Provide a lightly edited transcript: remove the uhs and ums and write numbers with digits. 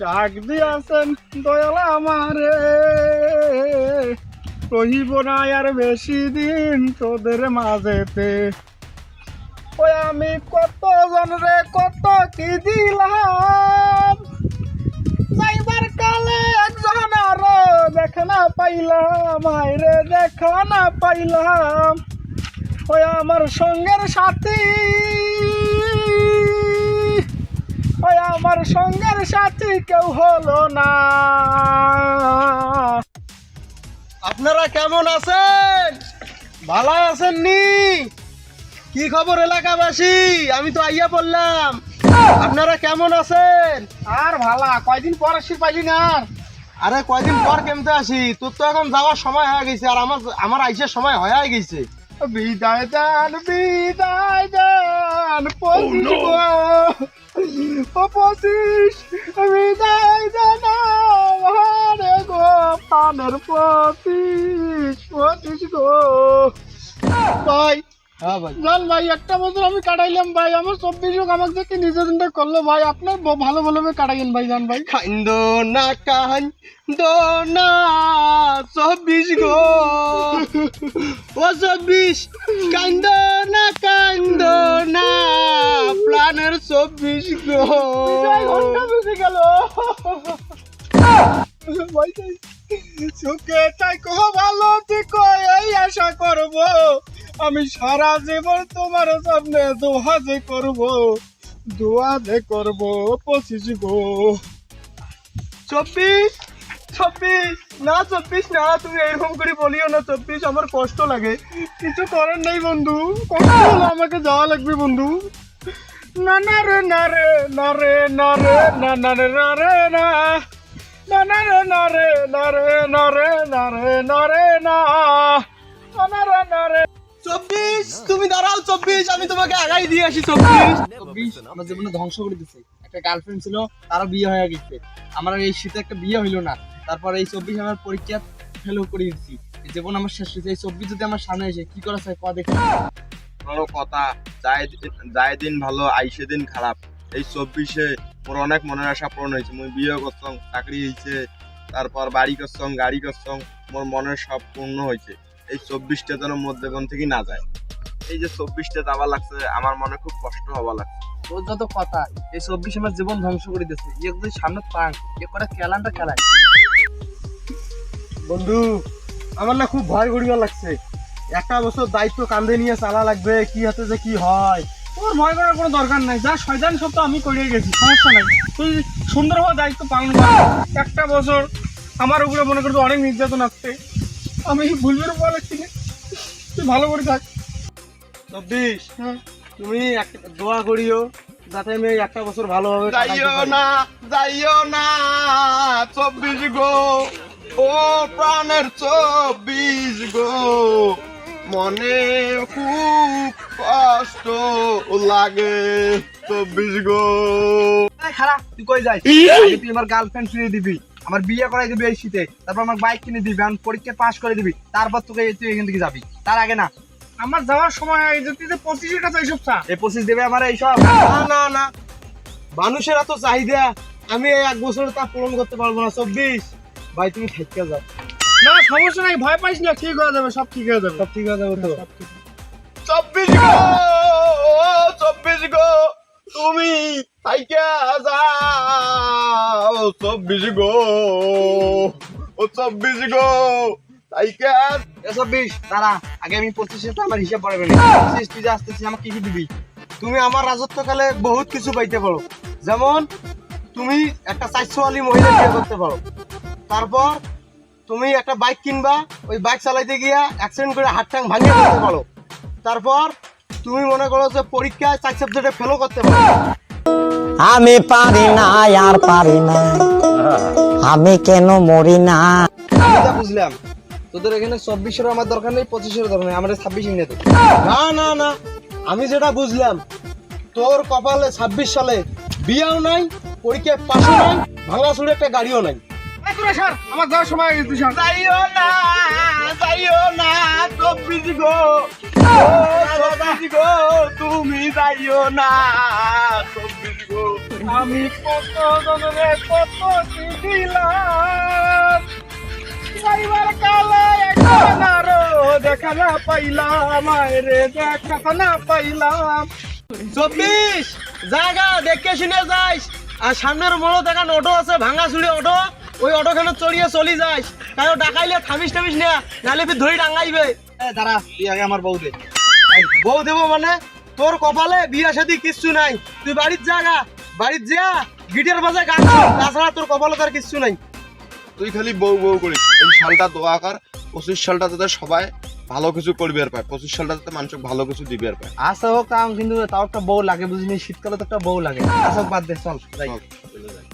ডাক দিয়াছেন দয়াল আমারে, রহিব না আর বেশি দিন তোদের মাঝেতে। ওই আমি কত জন রে কত কি দিলাম, যাইবার কালে একজন আরো দেখা না পাইলাম, আইরে দেখা না পাইলাম। ওই আমার সঙ্গের সাথী, ওই আমার সঙ্গের সাথী কেউ হলো না। আপনারা কেমন আছেন? ভালো আছেন নি? কি খবর এলাকাবাসী? আমি তো আইয়া বললাম, আপনারা কেমন আছেন? আর ভালা কয়দিন পর আসি পাইলি না। আরে কয়দিন পর কেমতে আসি? তোর তো এখন যাওয়ার সময় হয়ে গেছে, আর আমার আইসার সময় হয়ে গেছে। বিদায় দান বিদায় দান পঁচিশ গো, ও পঁচিশ বিদায় জানারে গো, পানের পঁচিশ পঁচিশ গো। ভাই হ্যাঁ ভাই, জান ভাই, একটা বছর আমি কাটাইলাম ভাই, আমার 24 হোক আমাকে দেখে নিজের দিনটা করলো ভাই। আপনার ভালো ভালোভাবে কাটাইন ভাই, জান ভাই। কাইন্দ না কাইন্দ না 24 গো, ও 24 কাইন্দ না প্রাণের 24 গো। ঘন্টা বেজে গেল ভাই, সুখে থাকো ভালো থেকো এই আশা করব, আমি সারা জীবন তোমার সামনে দোয়া যে করব, দোয়া যে করব 25 গো। 24 26 না 24 না, তুমি এরকম করে বলিও না 24, আমার কষ্ট লাগে। কিছু করার নেই বন্ধু, কষ্ট হলো আমাকে যাওয়া লাগবে বন্ধু। না না রে না রে না রে না রে না না রে না রে না না না রে না রে না রে না রে না রে না রে না না রে না রে। 24 তুমি দাঁড়াও 24, আমি তোমাকে আগাই দিয়ে আসি। 24 আমার জীবনে ধ্বংস করে দিছে। একটা গার্লফ্রেন্ড ছিল, তারও বিয়ে হয়ে গেছে। আমার এই শীতে একটা বিয়ে হইলো না। তারপর এই 24 আমার পরীক্ষা ফেল করে দিচ্ছি। এই জীবন আমার শেষ হয়েছে। এই 24 যদি আমার সামনে এসে কি করা চাই, দেখি বড় কথা, যায় দিন ভালো আইসে দিন খারাপ। এই 24-এ মোর অনেক মনের আশা পূরণ হয়েছে। মুই বিয়ে করছং, চাকরি হয়েছে, তারপর বাড়ি করছং, গাড়ি করছং, মোর মনের সব পূর্ণ হয়েছে। এই 24টা যেন মধ্যেগণ থেকে না যায়। এই যে 24টা যাওয়া লাগছে, আমার মনে খুব কষ্ট হওয়া লাগছে। তোর যত কথা, এই 24 আমার জীবন ধ্বংস করে দিচ্ছে। ইয়ে যদি সামনে পান এ করে খেলানটা খেলায়। বন্ধু, আমার না খুব ভয় করিয়া লাগছে। একটা বছর দায়িত্ব কাঁধে নিয়ে চালা লাগবে, কি হাতে যে কি হয়। তোর ভয় করার কোনো দরকার নাই, যা শয়তান সব তো আমি করে গেছি, সমস্যা নাই। তুই সুন্দরভাবে দায়িত্ব পালন কর। একটা বছর আমার উপরে মনে করতে অনেক নির্যাতন আসছে, আমি ভুলবের উপর লাগছি না। তুই ভালো করে থাক। 24 হ্যাঁ, তুমি একটা দোয়া করিও যাতে আমি এই একটা বছর ভালোভাবে কাটাইতে যাইও পারি। না, যাইও না 24 গো, ও প্রাণের 24 গো, মনে খুব কষ্ট লাগে 24 গো। খারাপ তুই কই যাই? আগে তুই আমার গার্লফ্রেন্ড ফিরিয়ে দিবি, আমার বিয়ে করাই দিবি এই শীতে, তারপর আমার বাইক কিনে দিবি, আমি পরীক্ষা পাস করে দিবি, তারপর তোকে তুই এখান থেকে যাবি। তার আগে না। আমার যাওয়ার সময় হয়ে গেছে, তুই যে 25-এর কাছে এইসব চা। এই 25 দেবে আমার এইসব? না না না, মানুষের এত চাহিদা, আমি এই এক বছরে তা পূরণ করতে পারবো না। 24 ভাই তুমি থেকে যাও। না সমস্যা নাই, ভয় পাইস না, ঠিক হয়ে যাবে, সব ঠিক হয়ে যাবে। সব ঠিক আছে তো? সব ঠিক আছে। 24 গো, ও 24 গো, তুমি থাইকা যাও 24 গো, ও 24 গো, থাইকা। 26 দাঁড়া, আগে আমি 25 তো আমার হিসাব পড়াবে না। 25 তুই যে আসতেছিস আমাকে কি কি দিবি? তুমি আমার রাজত্বকালে বহুত কিছু পাইতে পারো, যেমন তুমি একটা 400 মহিলা বিয়ে করতে পারো। তারপর তুমি একটা বাইক কিনবা, ওই বাইক চালাইতে গিয়া অ্যাক্সিডেন্ট করে হাত টাং ভাঙিয়ে ফেলতে পারো। তারপর তুমি মনে করো যে পরীক্ষায় 4 সাবজেক্টে ফেলও করতে পারো। আমি পারি না আর পারি না, আমি কেন মরি না। আমি যা বুঝলাম তোদের এখানে 24 আমার দরকার নেই, 25 দরকার নেই, আমাদের 26 নিয়ে দে। না না না, আমি যেটা বুঝলাম, তোর কপালে 26 সালে বিয়েও নাই, পরীক্ষায় পাশও নাই, ভাঙা চুরে একটা গাড়িও নাই। এই তোরা সর, আমার যাওয়ার সময় হয়ে গেছে, তুই সর। যাইও না, যাইও না 24 গো, ও 24 গো, তুমি যাইও না 24 গো। আমি কত জনরে কত কি দিলাম যাইবার কালে এখন আরো দেখা না পাইলাম রে দেখা না পাইলাম 24 জায়গা দেখে শুনে যাইস আর সামনের মোড়ো দেখা অটো আছে ভাঙা চুড়ি অটো ওই অটোখানে চড়িয়ে চলি যাইস কারো ডাকাইলে থামিস টামিস না নালে ফির ধরি ডাঙ্গাইবে দাঁড়া তুই আগে আমার বউ দে। বউ দেবো মানে তোর কপালে বিয়া শাদী কিচ্ছু নাই তুই বাড়ির জায়গা বাড়ির যা গিটার বাজা গান শোন, তাছাড়া তোর কপালে তার কিচ্ছু নাই। তুই খালি বউ বউ করিস এই সালটা দোয়া কর 25 সালটা যাতে সবাই ভালো কিছু করবে আর পায় 25 সালটা যাতে মানুষ ভালো কিছু দিবে আর পায় আসা হোক কাম কিন্তু তাও একটা বউ লাগে বুঝিনি শীতকালে তো একটা বউ লাগে আসা হোক বাদ দে চল যাই চল, চলে যাই।